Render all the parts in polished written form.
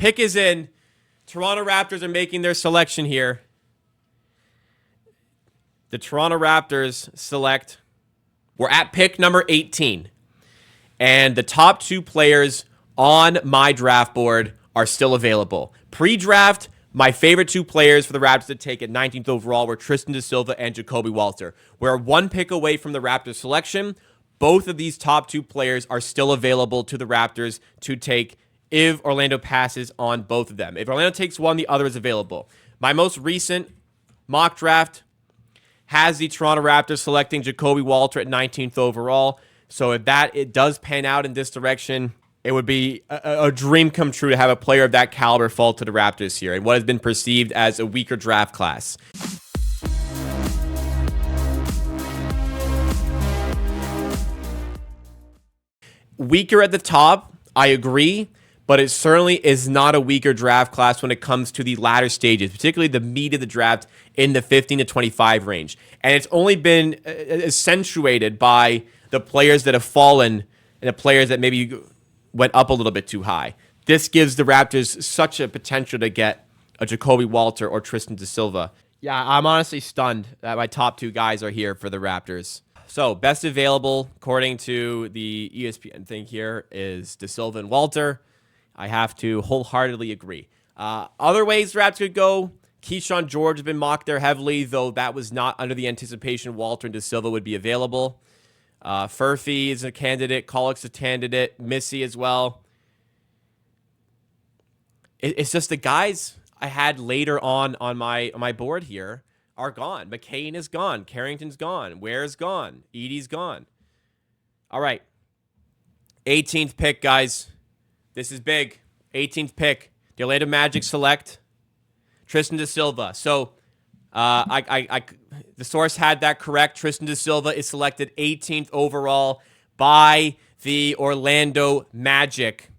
Pick is in. Toronto Raptors are making their selection here. The Toronto Raptors select. We're at pick number 18. And the top 2 players on my draft board are still available. Pre-draft, my favorite 2 players for the Raptors to take at 19th overall were Tristan da Silva and Jacoby Walter. We're 1 pick away from the Raptors selection. Both of these top 2 players are still available to the Raptors to take if Orlando passes on both of them. If Orlando takes one, the other is available. My most recent mock draft has the Toronto Raptors selecting Jacoby Walter at 19th overall. So if it does pan out in this direction, it would be a dream come true to have a player of that caliber fall to the Raptors here in what has been perceived as a weaker draft class. Weaker at the top, I agree, but it certainly is not a weaker draft class when it comes to the latter stages, particularly the meat of the draft in the 15 to 25 range. And it's only been accentuated by the players that have fallen and the players that maybe went up a little bit too high. This gives the Raptors such a potential to get a Jacoby Walter or Tristan da Silva. Yeah, I'm honestly stunned that my top 2 guys are here for the Raptors. So, best available, according to the ESPN thing here, is da Silva and Walter. I have to wholeheartedly agree. Other ways the Raptors could go, Keyshawn George has been mocked there heavily, though that was not under the anticipation Walter and da Silva would be available. Furphy is a candidate. Collick's a candidate. Missy as well. It's just the guys I had later on my board here are gone. McCain is gone. Carrington's gone. Ware's gone. Edie's gone. All right. 18th pick, guys. This is big. 18th pick. The Orlando Magic select Tristan da Silva. So the source had that correct. Tristan da Silva is selected 18th overall by the Orlando Magic.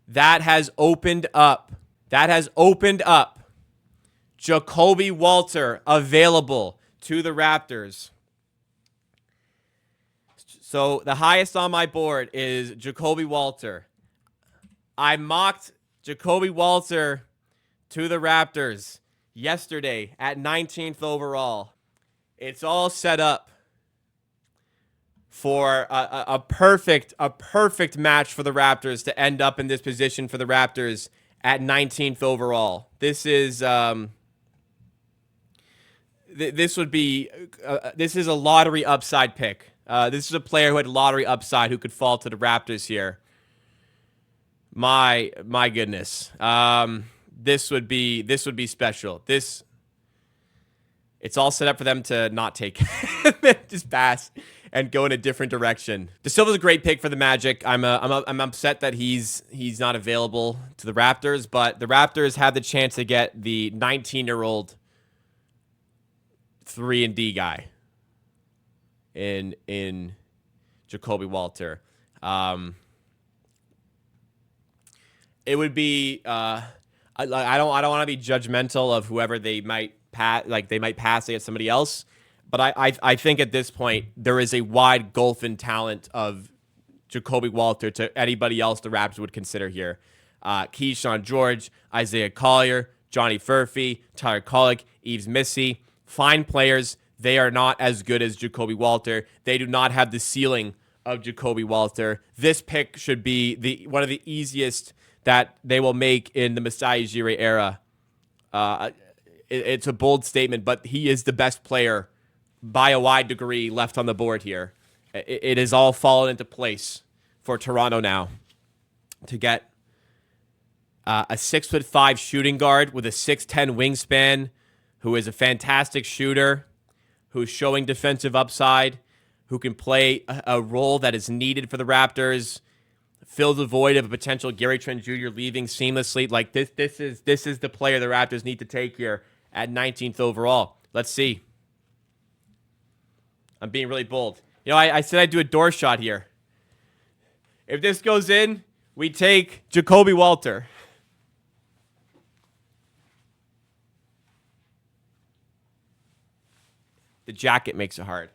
That has opened up. Jacoby Walter available to the Raptors. So the highest on my board is Jacoby Walter. I mocked Jacoby Walter to the Raptors yesterday at 19th overall. It's all set up for a perfect match for the Raptors to end up in this position for the Raptors at 19th overall. This is this is a lottery upside pick. This is a player who had lottery upside who could fall to the Raptors here. My goodness. This would be special. It's all set up for them to not take just pass and go in a different direction. Da Silva's a great pick for the Magic. I'm upset that he's not available to the Raptors, but the Raptors had the chance to get the 19-year-old 3-and-D guy in Jacoby Walter. It would be I don't want to be judgmental of whoever they might pass, they might pass against somebody else, but I think at this point there is a wide gulf in talent of Jacoby Walter to anybody else the Raptors would consider here. Keyshawn George, Isaiah Collier, Johnny Furphy, Tyler Collick, Yves Missy, fine players. They are not as good as Jacoby Walter. They do not have the ceiling of Jacoby Walter. This pick should be one of the easiest that they will make in the Masai Ujiri era. It's a bold statement, but he is the best player by a wide degree left on the board here. It has all fallen into place for Toronto now to get a 6'5" shooting guard with a 6'10" wingspan, who is a fantastic shooter, who's showing defensive upside, who can play a role that is needed for the Raptors, fill the void of a potential Gary Trent Jr. leaving seamlessly. Like this is the player the Raptors need to take here at 19th overall. Let's see. I'm being really bold. You know, I said I'd do a door shot here. If this goes in, we take Jacoby Walter. The jacket makes it hard.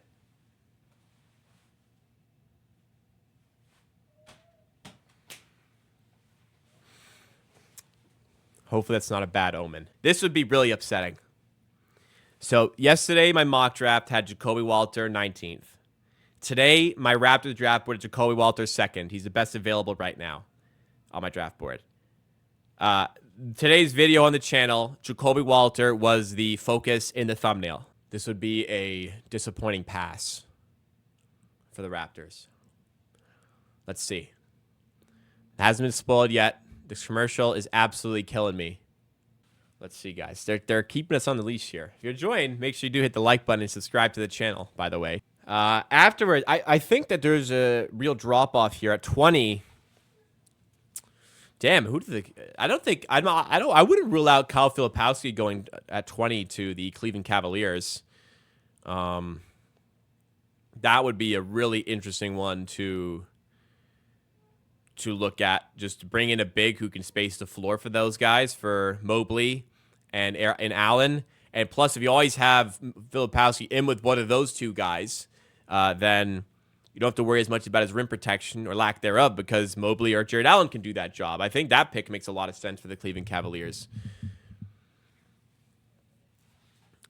Hopefully that's not a bad omen. This would be really upsetting. So yesterday, my mock draft had Jacoby Walter 19th. Today, my Raptors draft board is Jacoby Walter 2nd. He's the best available right now on my draft board. Today's video on the channel, Jacoby Walter was the focus in the thumbnail. This would be a disappointing pass for the Raptors. Let's see. It hasn't been spoiled yet. This commercial is absolutely killing me. Let's see, guys. They're keeping us on the leash here. If you're enjoying, make sure you do hit the like button and subscribe to the channel, by the way. Afterwards, I think that there's a real drop-off here at 20. Damn, I wouldn't rule out Kyle Filipowski going at 20 to the Cleveland Cavaliers. That would be a really interesting one to look at. Just to bring in a big who can space the floor for those guys, for Mobley and Allen. And plus, if you always have Filipowski in with one of those two guys, then you don't have to worry as much about his rim protection or lack thereof, because Mobley or Jared Allen can do that job. I think that pick makes a lot of sense for the Cleveland Cavaliers.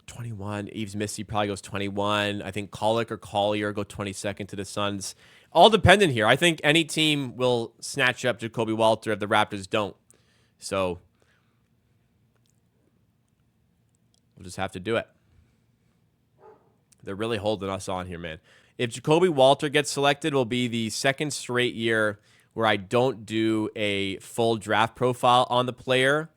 21. Eves Missy probably goes 21. I think Kolek or Collier go 22nd to the Suns. All dependent here. I think any team will snatch up Jacoby Walter if the Raptors don't. So we'll just have to do it. They're really holding us on here, man. If Jacoby Walter gets selected, it will be the second straight year where I don't do a full draft profile on the player,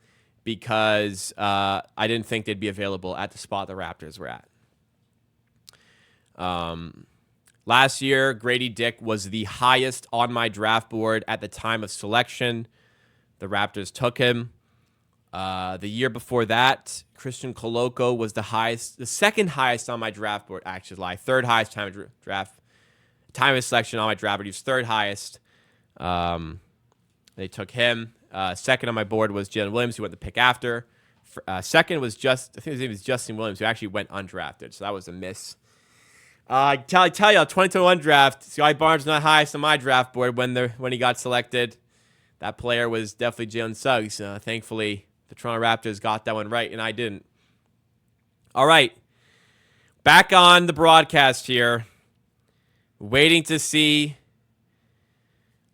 because I didn't think they'd be available at the spot the Raptors were at. Last year, Grady Dick was the highest on my draft board at the time of selection. The Raptors took him. The year before that, Christian Koloko was the second highest on my draft board. Actually, third highest time of selection on my draft board. He was third highest. They took him. Second on my board was Jalen Williams, who went the pick after. Second was I think his name was Justin Williams, who actually went undrafted. So that was a miss. I tell you, 2021 draft, Sky Barnes not highest on my draft board when he got selected. That player was definitely Jalen Suggs. Thankfully, the Toronto Raptors got that one right, and I didn't. All right. Back on the broadcast here. Waiting to see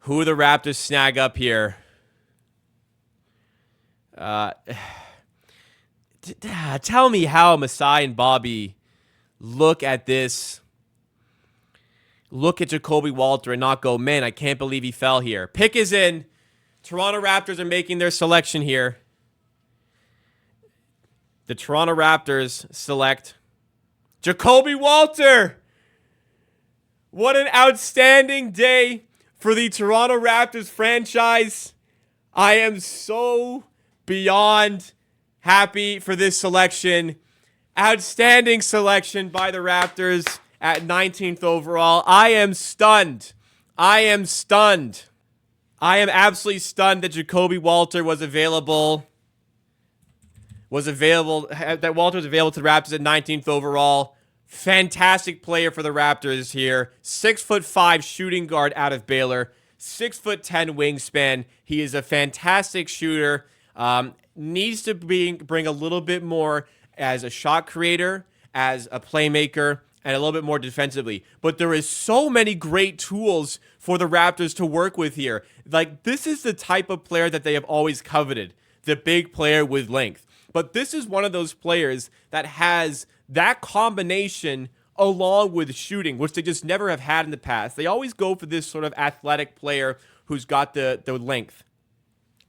who the Raptors snag up here. Tell me how Masai and Bobby look at this. Look at Jacoby Walter and not go, man, I can't believe he fell here. Pick is in. Toronto Raptors are making their selection here. The Toronto Raptors select Jacoby Walter. What an outstanding day for the Toronto Raptors franchise. I am so beyond happy for this selection. Outstanding selection by the Raptors at 19th overall. I am stunned. I am absolutely stunned that Jacoby Walter was available. That Walter was available to the Raptors at 19th overall. Fantastic player for the Raptors here. 6'5" shooting guard out of Baylor. 6'10" wingspan. He is a fantastic shooter. Needs to bring a little bit more as a shot creator, as a playmaker, and a little bit more defensively. But there is so many great tools for the Raptors to work with here. Like, this is the type of player that they have always coveted. The big player with length. But this is one of those players that has that combination along with shooting, which they just never have had in the past. They always go for this sort of athletic player who's got the length.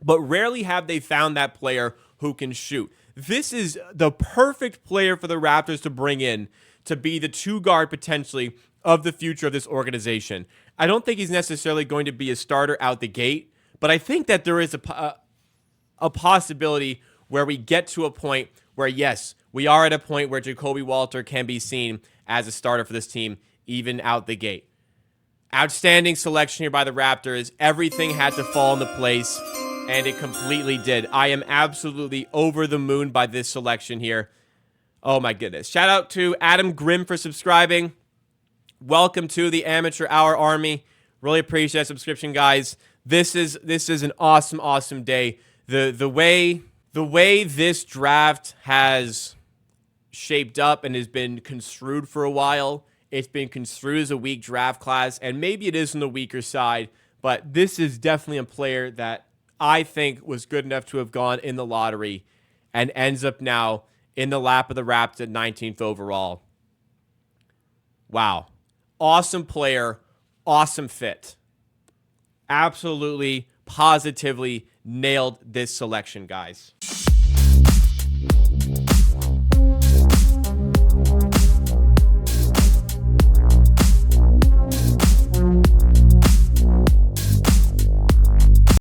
But rarely have they found that player who can shoot. This is the perfect player for the Raptors to bring in to be the two guard potentially of the future of this organization. I don't think he's necessarily going to be a starter out the gate, but I think that there is a possibility where we get to a point where, yes, we are at a point where Jacoby Walter can be seen as a starter for this team, even out the gate. Outstanding selection here by the Raptors. Everything had to fall into place, and it completely did. I am absolutely over the moon by this selection here. Oh, my goodness. Shout out to Adam Grimm for subscribing. Welcome to the Amateur Hour Army. Really appreciate that subscription, guys. This is an awesome, awesome day. The way The way this draft has shaped up and has been construed for a while, it's been construed as a weak draft class, and maybe it is on the weaker side, but this is definitely a player that I think was good enough to have gone in the lottery and ends up now in the lap of the Raptors at 19th overall. Wow. Awesome player. Awesome fit. Absolutely, positively nailed this selection, guys.